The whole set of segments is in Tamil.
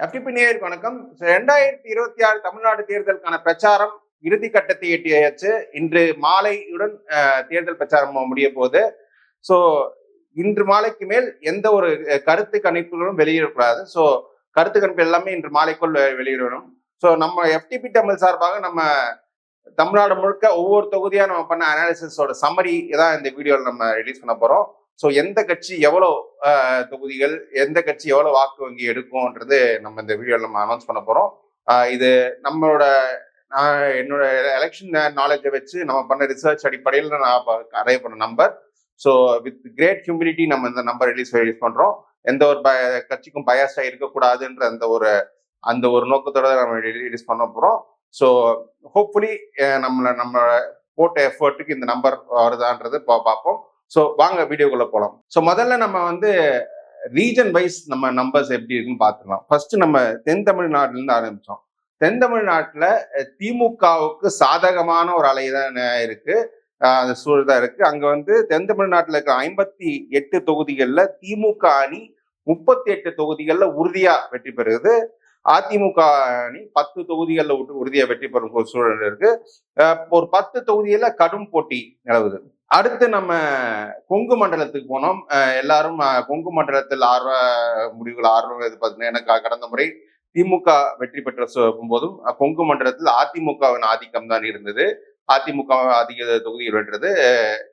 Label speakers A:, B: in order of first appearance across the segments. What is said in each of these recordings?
A: எஃப்டிபி நேயருக்கு வணக்கம். 2026 தமிழ்நாடு தேர்தலுக்கான பிரச்சாரம் இறுதி கட்டத்தை எட்டியாச்சு. இன்று மாலையுடன் தேர்தல் பிரச்சாரம் முடிய போகுது. ஸோ இன்று மாலைக்கு மேல் எந்த ஒரு கருத்து கணிப்புகளும் வெளியிடக்கூடாது. ஸோ கருத்து கணிப்பு எல்லாமே இன்று மாலைக்குள் வெளியிடணும். ஸோ நம்ம எஃப்டிபி தமிழ் சார்பாக நம்ம தமிழ்நாடு முழுக்க ஒவ்வொரு தொகுதியா நம்ம பண்ண அனாலிசிஸோட சம்மரி தான் இந்த வீடியோவில் நம்ம ரிலீஸ் பண்ண போறோம். ஸோ எந்த கட்சி எவ்வளோ தொகுதிகள், எந்த கட்சி எவ்வளோ வாக்கு வங்கி எடுக்கும்ன்றது நம்ம இந்த வீடியோவில் நம்ம அனௌன்ஸ் பண்ண போறோம். இது நம்மளோட என்னோட எலெக்ஷன் நாலேஜை வச்சு நம்ம பண்ண ரிசர்ச் அடிப்படையில் நான் அரைவ் பண்ண number. So with great humility நம்ம இந்த நம்பர் ரிலீஸ் பண்றோம். எந்த ஒரு கட்சிக்கும் பயஸ்டா இருக்கக்கூடாதுன்ற அந்த ஒரு நோக்கத்தோட நம்ம ரிலீஸ் பண்ண போறோம். ஸோ ஹோப்ஃபுல்லி நம்ம போட்ட எஃபர்ட்டுக்கு இந்த நம்பர் வருதான்றது பார்ப்போம். ஸோ வாங்க வீடியோக்குள்ள போகலாம். ஸோ முதல்ல நம்ம ரீஜன் வைஸ் நம்ம நம்பர்ஸ் எப்படி இருக்குன்னு பார்த்துக்கலாம். ஃபர்ஸ்ட் நம்ம தென் தமிழ்நாட்டுல இருந்து ஆரம்பிச்சோம். தென் தமிழ்நாட்டுல திமுகவுக்கு சாதகமான ஒரு அலை தான் இருக்கு, அந்த சூழல் தான் இருக்கு. அங்க தென் தமிழ்நாட்டுல இருக்க 58 தொகுதிகள்ல திமுக அணி 38 தொகுதிகள்ல உறுதியா வெற்றி பெறுகிறது. அதிமுக அணி 10 தொகுதிகளில் உறுதியா வெற்றி பெறும் ஒரு சூழல் இருக்கு. ஒரு 10 தொகுதியில கடும் போட்டி நிலவுது. அடுத்து நம்ம கொங்கு மண்டலத்துக்கு போனோம். எல்லாரும் கொங்கு மண்டலத்தில் ஆர்வம் பார்த்தீங்கன்னா, எனக்கு கடந்த முறை திமுக வெற்றி பெற்ற போதும் கொங்கு மண்டலத்தில் அதிமுகவின் ஆதிக்கம் தான் இருந்தது. அதிமுக அதிக தொகுதிகள் வென்றது.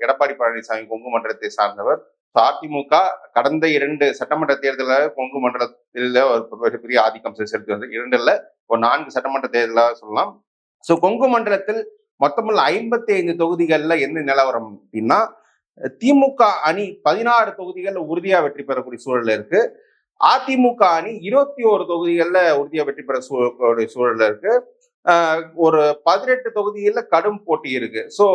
A: எடப்பாடி பழனிசாமி கொங்கு மண்டலத்தை சார்ந்தவர். அதிமுக கடந்த 2 சட்டமன்ற தேர்தலில் கொங்கு மண்டலத்தில் ஒரு பெரிய ஆதிக்கம் செலுத்தி வந்தது. 2 இல்ல, ஒரு 4 சட்டமன்ற தேர்தலாக சொல்லலாம். ஸோ கொங்கு மண்டலத்தில் மொத்தமுள்ள 55 தொகுதிகள்ல என்ன நிலவரம் அப்படின்னா, திமுக அணி 16 தொகுதிகள்ல உறுதியா வெற்றி பெறக்கூடிய சூழல் இருக்கு. அதிமுக அணி 21 தொகுதிகள்ல உறுதியா வெற்றி பெற சூழல் இருக்கு. ஒரு 18 தொகுதிகள்ல கடும் போட்டி இருக்கு. ஸோ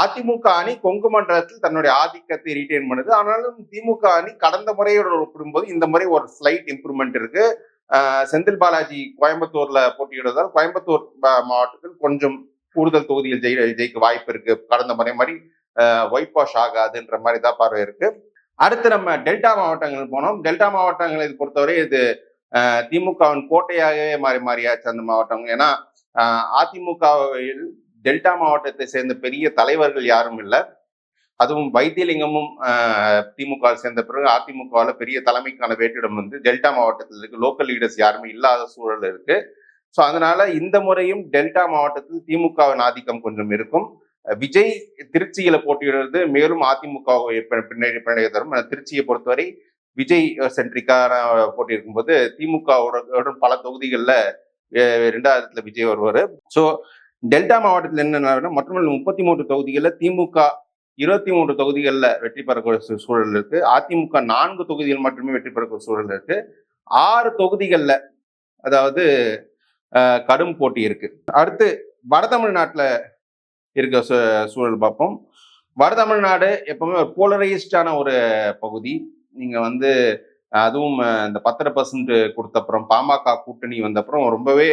A: அதிமுக அணி கொங்கு மண்டலத்தில் தன்னுடைய ஆதிக்கத்தை ரீட்டைன் பண்ணுது. ஆனாலும் திமுக அணி கடந்த முறையோட ஒப்பிடும்போது இந்த முறை ஒரு ஸ்லைட் இம்ப்ரூவ்மெண்ட் இருக்கு. செந்தில் பாலாஜி கோயம்புத்தூர்ல போட்டியிடுவதால் கோயம்புத்தூர் மாவட்டத்தில் கொஞ்சம் கூடுதல் தொகுதியில் ஜெயிக்க வாய்ப்பு இருக்கு. கடந்த முறை மாதிரி ஒயிட் வாஷ் ஆகாதுன்ற மாதிரி தான் பார்வை இருக்கு. அடுத்து நம்ம டெல்டா மாவட்டங்கள் போனோம். டெல்டா மாவட்டங்களை பொறுத்தவரை இது திமுகவின் கோட்டையாகவே மாறியாச்சு அந்த மாவட்டம். ஏன்னா அதிமுகவில் டெல்டா மாவட்டத்தை சேர்ந்த பெரிய தலைவர்கள் யாரும் இல்லை. அதுவும் வைத்தியலிங்கமும் திமுக சேர்ந்த பிறகு அதிமுகவில் பெரிய தலைமைக்கான வேற்றிடம் டெல்டா மாவட்டத்தில் இருக்கு. லோக்கல் லீடர்ஸ் யாருமே இல்லாத சூழல் இருக்கு. ஸோ அதனால இந்த முறையும் டெல்டா மாவட்டத்தில் திமுகவின் ஆதிக்கம் கொஞ்சம் இருக்கும். விஜய் திருச்சியில போட்டியிடுறது மேலும் அதிமுக பின்னாடி தரும். திருச்சியை பொறுத்தவரை விஜய் சென்ட்ரிக்கான போட்டி இருக்கும்போது திமுக பல தொகுதிகளில் 2வது இடத்துல விஜய் வருவார். ஸோ டெல்டா மாவட்டத்தில் என்ன மற்றும் 33 தொகுதிகளில் திமுக 23 தொகுதிகளில் வெற்றி பெறக்கூடிய சூழல் இருக்கு. அதிமுக 4 தொகுதிகள் மட்டுமே வெற்றி பெறக்கூடிய சூழல் இருக்கு. 6 தொகுதிகளில் அதாவது கடும் போட்டி இருக்கு. அடுத்து வட தமிழ்நாட்டுல இருக்க சூழல் பார்ப்போம். வட தமிழ்நாடு எப்பவுமே ஒரு போலரைஸ்டான ஒரு பகுதி. நீங்க அதுவும் இந்த 10% கொடுத்த அப்புறம் பாமக கூட்டணி வந்த அப்புறம் ரொம்பவே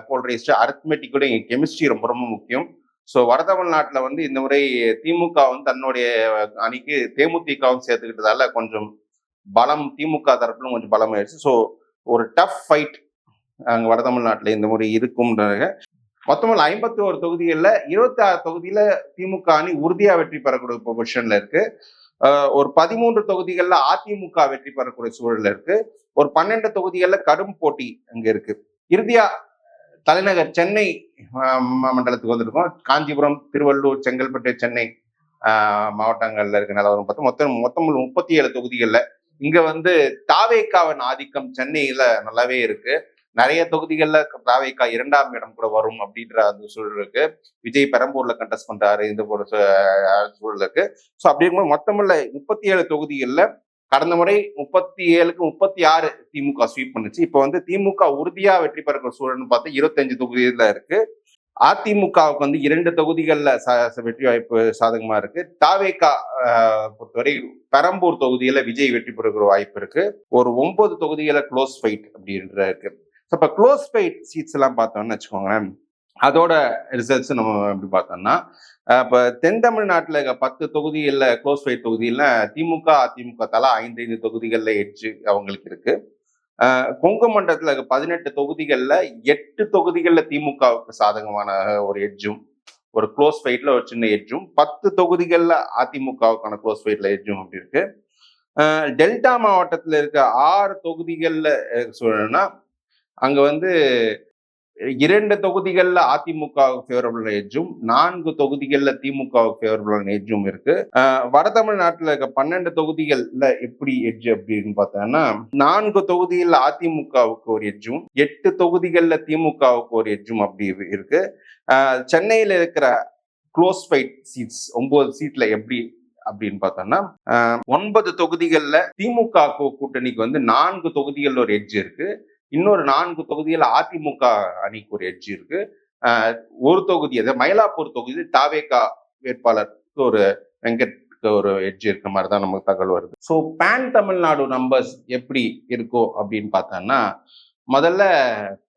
A: போலரைஸ்டா, அரித்மெட்டிக்கோட கெமிஸ்ட்ரி ரொம்ப ரொம்ப முக்கியம். ஸோ வட தமிழ்நாட்டில் இந்த முறை திமுக தன்னுடைய அணிக்கு தேமுதிகவும் சேர்த்துக்கிட்டதால கொஞ்சம் பலம் திமுக தரப்புலும் கொஞ்சம் பலம் ஆயிடுச்சு. ஸோ ஒரு டஃப் ஃபைட் அங்க வட தமிழ்நாட்டுல இந்த முறை இருக்கும். மொத்தம் 51 தொகுதிகளில் 26 தொகுதியில திமுக அணி உறுதியா வெற்றி பெறக்கூடிய பொசிஷன்ல இருக்கு. ஒரு 13 தொகுதிகளில் அதிமுக வெற்றி பெறக்கூடிய சூழல்ல இருக்கு. ஒரு 12 தொகுதிகளில் கடும் போட்டி அங்க இருக்கு. இறுதியா தலைநகர் சென்னை மண்டலத்துக்கு வந்திருக்கோம். காஞ்சிபுரம், திருவள்ளூர், செங்கல்பட்டு, சென்னை மாவட்டங்கள்ல இருக்க நிலவரம் பார்த்தா மொத்தம் 37 தொகுதிகள்ல இங்க தாவேகாவின் ஆதிக்கம் சென்னையில நல்லாவே இருக்கு. நிறைய தொகுதிகள்ல தாவேகா 2ஆம் இடம் கூட வரும் அப்படின்ற அந்த சூழல் இருக்கு. விஜய் பெரம்பூர்ல கண்டெஸ்ட் பண்றாரு, இந்த போல சூழல் இருக்கு. ஸோ அப்படி இருக்கும்போது மொத்தமுள்ள 37 தொகுதிகள்ல கடந்த முறை 37க்கு 36 திமுக ஸ்வீப் பண்ணுச்சு. இப்போ திமுக உறுதியா வெற்றி பெற சூழல்னு பார்த்தா 25 தொகுதியில இருக்கு. அதிமுகவுக்கு 2 தொகுதிகள்ல வெற்றி வாய்ப்பு சாதகமா இருக்கு. தாவேகா பொறுத்தவரை பெரம்பூர் தொகுதியில விஜய் வெற்றி பெறுகிற வாய்ப்பு இருக்கு. ஒரு 9 தொகுதியில க்ளோஸ் ஃபைட் அப்படின்ற இருக்கு. இப்ப க்ளோஸ் ஃபைட் சீட்ஸ் எல்லாம் பார்த்தோம்னு வச்சுக்கோங்களேன், அதோட ரிசல்ட்ஸ் நம்ம எப்படி பார்த்தோம்னா, இப்ப தென் தமிழ்நாட்டுல 10 தொகுதிகள்ல க்ளோஸ் ஃபைட் தொகுதியில திமுக அதிமுக தலா 5 தொகுதிகள்ல எட்ஜ் அவங்களுக்கு இருக்கு. கொங்கு மண்டலத்துல இருக்க 18 தொகுதிகள்ல 8 தொகுதிகள்ல திமுகவுக்கு சாதகமான ஒரு எட்ஜும், ஒரு க்ளோஸ் ஃபைட்ல ஒரு சின்ன எட்ஜும், 10 தொகுதிகள்ல அதிமுகவுக்கான க்ளோஸ் ஃபைட்ல எட்ஜும் அப்படி இருக்கு. டெல்டா மாவட்டத்துல இருக்க 6 தொகுதிகள்ல சொல்லணும்னா அங்க வந்து 2 தொகுதிகள்ல அதிமுகவுக்கு ஃபேவரபிள் எட்ஜும், 4 தொகுதிகள்ல திமுகவுக்கு ஃபேவரபிள் எட்ஜும் இருக்கு. வட தமிழ்நாட்டுல இருக்க 12 தொகுதிகள்ல எப்படி எட்ஜ் அப்படின்னு பார்த்தோம்னா 4 தொகுதிகள்ல அதிமுகவுக்கு ஒரு எட்ஜும், 8 தொகுதிகள்ல திமுகவுக்கு ஒரு எட்ஜும் அப்படி இருக்கு. சென்னையில இருக்கிற க்ளோஸ் ஃபைட் சீட்ஸ் 9 சீட்ல எப்படி அப்படின்னு பார்த்தோம்னா 9 தொகுதிகள்ல திமுக கூட்டணிக்கு வந்து 4 தொகுதிகள்ல ஒரு எட்ஜ் இருக்கு. இன்னொரு 4 தொகுதியில் அதிமுக அணிக்கு ஒரு எட்ஜ் இருக்கு. ஒரு தொகுதி அதாவது மயிலாப்பூர் தொகுதி தாவேகா வேட்பாளருக்கு ஒரு வெங்கட்க்கு ஒரு எட்ஜ் இருக்கிற மாதிரி தான் நமக்கு தகவல் வருது. ஸோ பேன் தமிழ்நாடு நம்பர்ஸ் எப்படி இருக்கும் அப்படின்னு பார்த்தோம்னா முதல்ல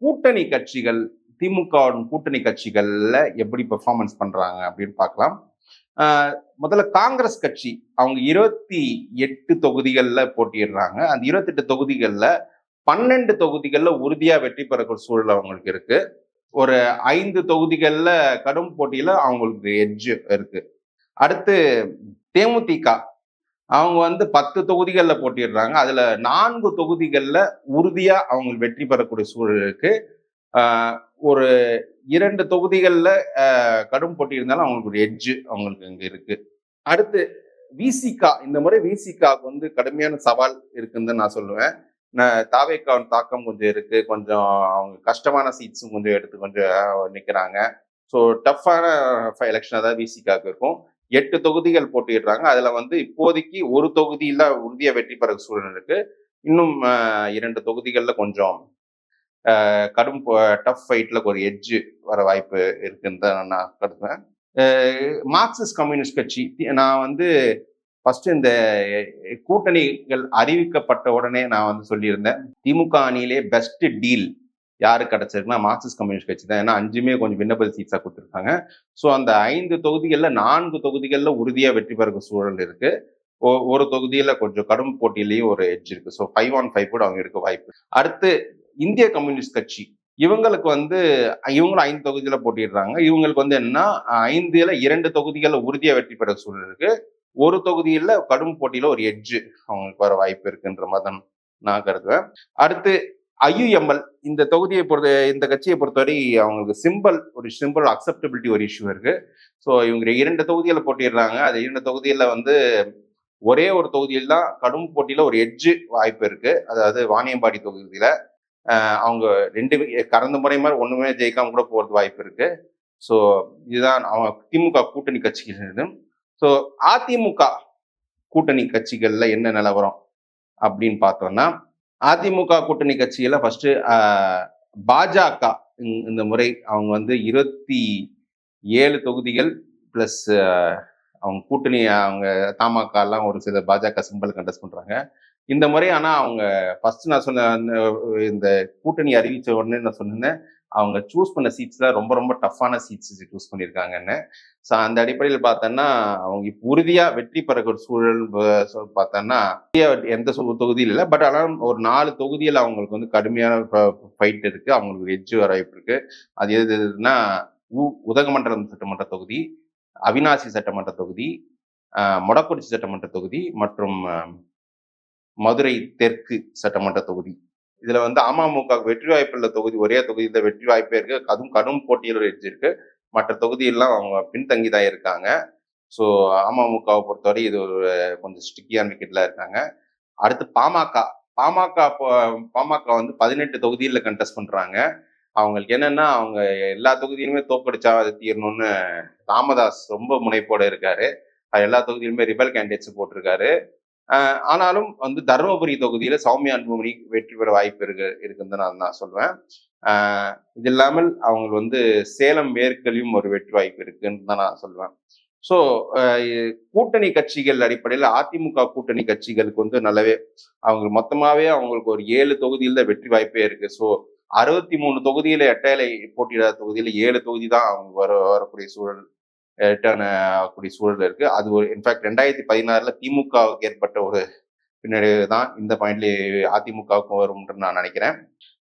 A: கூட்டணி கட்சிகள் திமுக கூட்டணி கட்சிகள்ல எப்படி பெர்ஃபார்மன்ஸ் பண்றாங்க அப்படின்னு பார்க்கலாம். முதல்ல காங்கிரஸ் கட்சி அவங்க 28 தொகுதிகள்ல போட்டியிடுறாங்க. அந்த 28 தொகுதிகள்ல 12 தொகுதிகள்ல உறுதியா வெற்றி பெறக்கூடிய சூழல் அவங்களுக்கு இருக்கு. ஒரு 5 தொகுதிகள்ல கடும் போட்டியில அவங்களுக்கு எட்ஜ் இருக்கு. அடுத்து தேமுதிக அவங்க வந்து 10 தொகுதிகள்ல போட்டிடுறாங்க. அதுல 4 தொகுதிகள்ல உறுதியா அவங்க வெற்றி பெறக்கூடிய சூழல் இருக்கு. ஒரு 2 தொகுதிகள்ல கடும் போட்டி இருந்தாலும் அவங்களுக்கு ஒரு எட்ஜ் அவங்களுக்கு இங்க இருக்கு. அடுத்து விசிகா, இந்த முறை விசிகாவுக்கு வந்து கடுமையான சவால் இருக்குன்னு நான் சொல்லுவேன். தாவேக்காவின் தாக்கம் கொஞ்சம் இருக்கு, கொஞ்சம் அவங்க கஷ்டமான சீட்ஸும் கொஞ்சம் எடுத்து கொஞ்சம் நிக்கிறாங்க. ஸோ டஃப்பான எலெக்ஷன் தான் விசிகாவுக்கு இருக்கும். 8 தொகுதிகள் போட்டிடுறாங்க. அதுல வந்து இப்போதைக்கு ஒரு தொகுதியில உறுதியா வெற்றி பெற சூழல் இருக்கு. இன்னும் 2 தொகுதிகள்ல கொஞ்சம் கடும் டஃப் ஃபைட்ல ஒரு எட்ஜ் வர வாய்ப்பு இருக்குன்னு தான் நான் கருதுவேன். மார்க்சிஸ்ட் கம்யூனிஸ்ட் கட்சி நான் வந்து ஃபர்ஸ்ட் இந்த கூட்டணிகள் அறிவிக்கப்பட்ட உடனே நான் வந்து சொல்லியிருந்தேன் திமுக அணியிலே பெஸ்ட் டீல் யாரு கிடைச்சிருக்குன்னா மார்க்சிஸ்ட் கம்யூனிஸ்ட் கட்சி தான். ஏன்னா 5மே கொஞ்சம் விண்ணப்பல் சீட்ஸா கொடுத்துருக்காங்க. ஸோ அந்த 5 தொகுதிகள்ல 4 தொகுதிகள்ல உறுதியா வெற்றி பெற சூழல் இருக்கு. ஒரு தொகுதியில கொஞ்சம் கடும் போட்டியிலையும் ஒரு எட்ஜ் இருக்கு. ஸோ 5-on-5 கூட அவங்க இருக்க வாய்ப்பு. அடுத்து இந்திய கம்யூனிஸ்ட் கட்சி இவங்களுக்கு வந்து இவங்களும் 5 தொகுதியில போட்டிடுறாங்க. இவங்களுக்கு வந்து என்னன்னா 5ல 2 தொகுதிகள்ல உறுதியா வெற்றி பெற சூழல் இருக்கு. ஒரு தொகுதியில கடும் போட்டியில ஒரு எட்ஜ் அவங்களுக்கு வர வாய்ப்பு இருக்குன்ற மாதிரி நான் கருதுவேன். அடுத்து ஐயுஎம்எல் இந்த தொகுதியை இந்த கட்சியை பொறுத்தவரை அவங்களுக்கு சிம்பிள் அக்செப்டபிலிட்டி ஒரு இஷ்யூ இருக்கு. ஸோ இவங்க 2 தொகுதியில போட்டிடுறாங்க. அது 2 தொகுதியில வந்து ஒரே ஒரு தொகுதியில் தான் கடும் போட்டியில ஒரு எட்ஜ் வாய்ப்பு இருக்கு. அதாவது வாணியம்பாடி தொகுதியில அவங்க 2 கடந்த முறை மாதிரி ஒண்ணுமே ஜெயிக்காம கூட போறது வாய்ப்பு இருக்கு. ஸோ இதுதான் அவங்க திமுக கூட்டணி கட்சிகள். ஸோ அதிமுக கூட்டணி கட்சிகள்ல என்ன நிலவரம் அப்படின்னு பார்த்தோம்னா அதிமுக கூட்டணி கட்சியில ஃபர்ஸ்ட் பாஜக இந்த முறை அவங்க வந்து 27 தொகுதிகள் பிளஸ் அவங்க கூட்டணி அவங்க தமாக எல்லாம் ஒரு சில பாஜக சிம்பல் கண்டெஸ்ட் பண்றாங்க இந்த முறை. ஆனா அவங்க ஃபர்ஸ்ட் நான் சொன்ன இந்த கூட்டணி அறிவிச்ச உடனே நான் சொன்னேன் அவங்க சூஸ் பண்ண சீட்ஸ்ல ரொம்ப ரொம்ப டஃப்பான சீட்ஸ் சூஸ் பண்ணியிருக்காங்கன்னு. ஸோ அந்த அடிப்படையில் பார்த்தோன்னா அவங்க இப்போ உறுதியா வெற்றி பெறக்கூடிய சூழல் பார்த்தோன்னா எந்த தொகுதியில் இல்லை. பட் ஆனால் ஒரு 4 தொகுதியில் அவங்களுக்கு வந்து கடுமையான ஃபைட் இருக்கு. அவங்களுக்கு எட்ஜ் வர வாய்ப்பு இருக்கு. அது எதுனா உதகமண்டலம் சட்டமன்ற தொகுதி, அவினாசி சட்டமன்ற தொகுதி, மொடக்குறிச்சி சட்டமன்ற தொகுதி மற்றும் மதுரை தெற்கு சட்டமன்ற தொகுதி. இதுல வந்து அமமுக வெற்றி வாய்ப்புள்ள தொகுதி ஒரே தொகுதியில வெற்றி வாய்ப்பே இருக்கு. அதுவும் கடும் போட்டியில் ஒரு எட்ஜ் இருக்கு. மற்ற தொகுதியெல்லாம் அவங்க பின்தங்கி தான் இருக்காங்க. ஸோ அமமுகவை பொறுத்தவரை இது ஒரு கொஞ்சம் ஸ்டிக்கியான விக்கெட்ல இருக்காங்க. அடுத்து பாமக வந்து 18 தொகுதியில கண்டெஸ்ட் பண்றாங்க. அவங்களுக்கு என்னன்னா அவங்க எல்லா தொகுதியிலுமே தோக்கடிச்சா அது தீரணும்னு ராமதாஸ் ரொம்ப முனைப்போட இருக்காரு. எல்லா தொகுதியிலுமே ரிபல் கேண்டிடேட்ஸ் போட்டிருக்காரு. ஆனாலும் வந்து தருமபுரி தொகுதியில சௌமியா அன்புமணி வெற்றி பெற வாய்ப்பு இருக்குன்னு நான் சொல்லுவேன். இது இல்லாமல் அவங்க வந்து சேலம் மேற்குலையும் ஒரு வெற்றி வாய்ப்பு இருக்குன்னு தான் நான் சொல்லுவேன். ஸோ கூட்டணி கட்சிகள் அடிப்படையில் அதிமுக கூட்டணி கட்சிகளுக்கு வந்து நல்லாவே அவங்க மொத்தமாவே அவங்களுக்கு ஒரு 7 தொகுதியில் தான் வெற்றி வாய்ப்பே இருக்கு. ஸோ 63 தொகுதியில எட்டேலை போட்டியிடாத தொகுதியில 7 தொகுதி தான் அவங்க வரக்கூடிய சூழல் கூடிய சூழல் இருக்கு. அது ஒரு இன்ஃபேக்ட் 2016 திமுகவுக்கு ஏற்பட்ட ஒரு பின்னாடி தான் இந்த பாயிண்ட்ல அதிமுகவுக்கும் வரும்னு நான் நினைக்கிறேன்.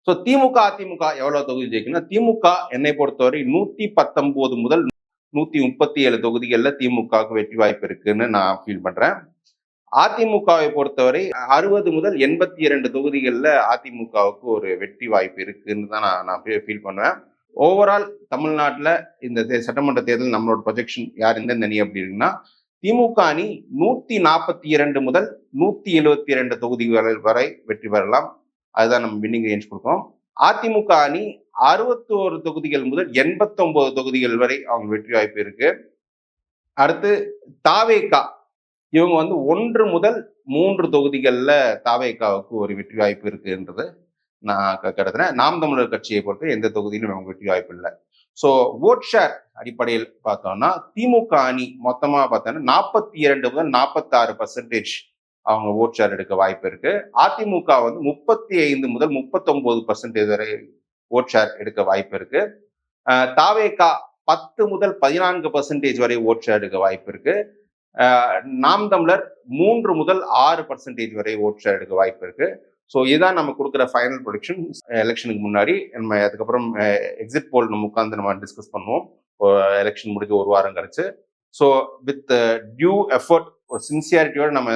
A: ஸோ திமுக அதிமுக எவ்வளவு தொகுதி ஜெயிக்குன்னா, திமுக என்னை பொறுத்தவரை 119 முதல் 137 தொகுதிகள்ல திமுகவுக்கு வெற்றி வாய்ப்பு இருக்குன்னு நான் ஃபீல் பண்றேன். அதிமுகவை பொறுத்தவரை 60 முதல் 82 தொகுதிகள்ல அதிமுகவுக்கு ஒரு வெற்றி வாய்ப்பு இருக்குன்னு தான் நான் ஃபீல் பண்ணுவேன். ஓவரால் தமிழ்நாட்டுல இந்த சட்டமன்ற தேர்தல் நம்மளோட ப்ரொஜெக்ஷன் யார் எந்தெந்த அணி அப்படி இருக்குன்னா, திமுக அணி 142 முதல் 172 தொகுதிகள் வரை வெற்றி பெறலாம். அதுதான் நம்ம வின்னிங் ரேஞ்ச் கொடுப்போம். அதிமுக அணி 61 தொகுதிகள் முதல் 89 தொகுதிகள் வரை அவங்க வெற்றி வாய்ப்பு இருக்கு. அடுத்து தாவேகா, இவங்க 1 முதல் 3 தொகுதிகள்ல தாவேகாவுக்கு ஒரு வெற்றி வாய்ப்பு இருக்குன்றது நான் கருதுறேன். நாம் தமிழர் கட்சியை பொறுத்து எந்த தொகுதியிலும் நமக்கு வெற்றி வாய்ப்பு இல்லை. ஸோ ஓட் ஷேர் அடிப்படையில் பார்த்தோம்னா திமுக அணி மொத்தமா பார்த்தோம்னா 42 முதல் 46% அவங்க ஓட் ஷேர் எடுக்க வாய்ப்பு இருக்கு. அதிமுக 35 முதல் 39% வரை ஓட் ஷேர் எடுக்க வாய்ப்பு இருக்கு. தாவேகா 10 முதல் 14% வரை ஓட் ஷேர் எடுக்க வாய்ப்பு இருக்கு. நாம் தமிழர் 3 முதல் 6% வரை ஓட் ஷேர் எடுக்க வாய்ப்பு இருக்கு. ஸோ இதுதான் நம்ம கொடுக்குற ஃபைனல் ப்ரொடிக்ஷன் எலெக்ஷனுக்கு முன்னாடி. நம்ம அதுக்கப்புறம் எக்ஸிட் போல் நம்ம உட்காந்து நம்ம டிஸ்கஸ் பண்ணுவோம் எலெக்ஷன் முடிஞ்சு ஒரு வாரம் கழிச்சு. ஸோ வித் டியூ எஃபர்ட், ஒரு சின்சியாரிட்டியோட நம்ம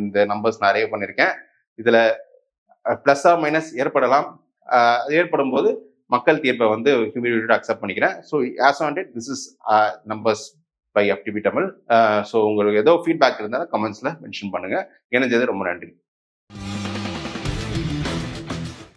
A: இந்த நம்பர்ஸ் நான் அரேவ் பண்ணியிருக்கேன். இதுல பிளஸ் ஆர் மைனஸ் ஏற்படலாம். ஏற்படும் போது மக்கள் தீர்ப்பை ஹியூமிலிட்டியோட அக்செப்ட் பண்ணிக்கிறேன். So as on date this is numbers by FTB Tamil. So உங்களுக்கு ஏதோ ஃபீட்பேக் இருந்தாலும் கமெண்ட்ஸ்ல மென்ஷன் பண்ணுங்க. இணைஞ்சது ரொம்ப நன்றி.